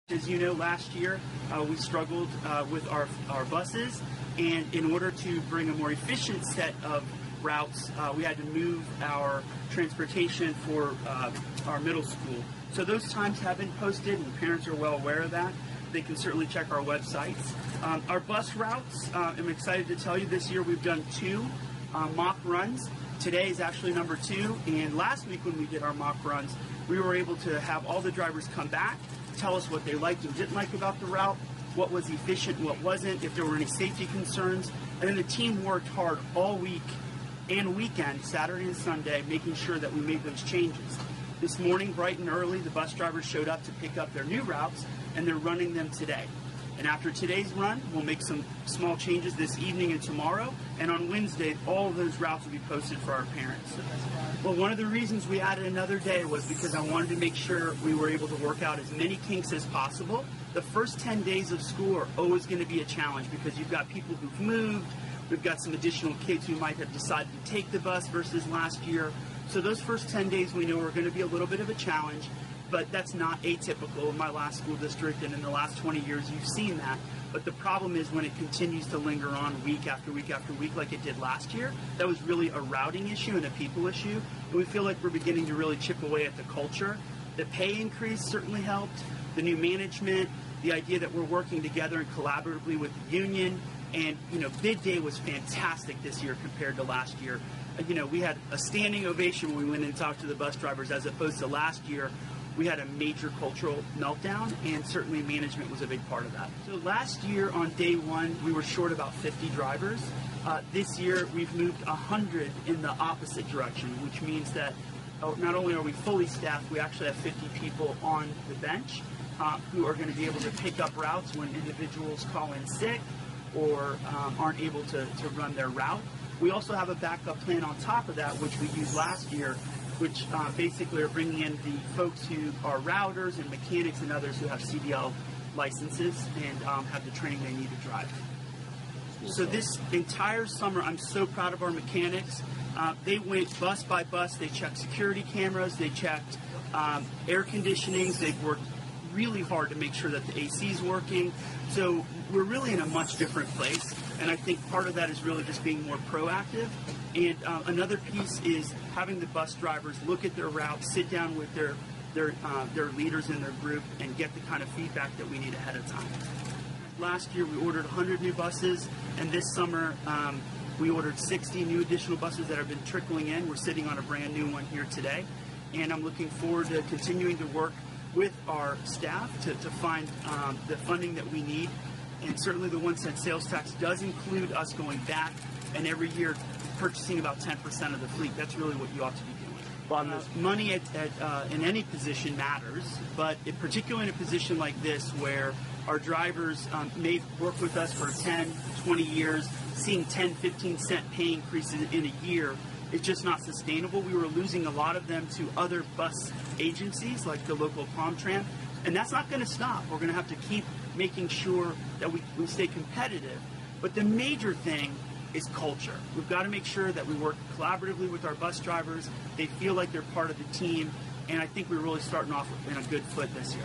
As you know, last year we struggled with our buses, and in order to bring a more efficient set of routes, we had to move our transportation for our middle school. So those times have been posted, and parents are well aware of that. They can certainly check our websites. Our bus routes, I'm excited to tell you, this year we've done 2 mock runs. Today is actually number 2, and last week when we did our mock runs, we were able to have all the drivers come back, tell us what they liked and didn't like about the route, what was efficient and what wasn't, if there were any safety concerns. And then the team worked hard all week and weekend, Saturday and Sunday, making sure that we made those changes. This morning, bright and early, the bus drivers showed up to pick up their new routes, and they're running them today. And after today's run, we'll make some small changes this evening and tomorrow, and on Wednesday, all of those routes will be posted for our parents. Well, one of the reasons we added another day was because I wanted to make sure we were able to work out as many kinks as possible. The first 10 days of school are always going to be a challenge because you've got people who've moved, we've got some additional kids who might have decided to take the bus versus last year. So those first 10 days we know are going to be a little bit of a challenge, but that's not atypical in my last school district, and in the last 20 years you've seen that. But the problem is when it continues to linger on week after week after week like it did last year, that was really a routing issue and a people issue. And we feel like we're beginning to really chip away at the culture. The pay increase certainly helped, the new management, the idea that we're working together and collaboratively with the union. And, bid day was fantastic this year compared to last year. We had a standing ovation when we went and talked to the bus drivers, as opposed to last year. We had a major cultural meltdown, and certainly management was a big part of that. So last year on day 1, we were short about 50 drivers. This year we've moved 100 in the opposite direction, which means that not only are we fully staffed, we actually have 50 people on the bench who are going to be able to pick up routes when individuals call in sick or aren't able to run their route. We also have a backup plan on top of that, which we used last year, which basically are bringing in the folks who are routers and mechanics and others who have CDL licenses and have the training they need to drive. So this entire summer, I'm so proud of our mechanics. They went bus by bus. They checked security cameras. They checked air conditionings. They've worked really hard to make sure that the AC is working. So we're really in a much different place. And I think part of that is really just being more proactive. And another piece is having the bus drivers look at their routes, sit down with their leaders in their group, and get the kind of feedback that we need ahead of time. Last year we ordered 100 new buses, and this summer we ordered 60 new additional buses that have been trickling in. We're sitting on a brand new one here today, and I'm looking forward to continuing to work with our staff to find the funding that we need. And certainly the 1 cent sales tax does include us going back and every year purchasing about 10% of the fleet. That's really what you ought to be doing. Money in any position matters, but particularly in a position like this where our drivers may work with us for 10, 20 years, seeing 10, 15 cent pay increases in a year, it's just not sustainable. We were losing a lot of them to other bus agencies like the local Palm Tram, and that's not going to stop. We're going to have to keep making sure that we stay competitive. But the major thing is culture. We've got to make sure that we work collaboratively with our bus drivers. They feel like they're part of the team, and I think we're really starting off in a good foot this year.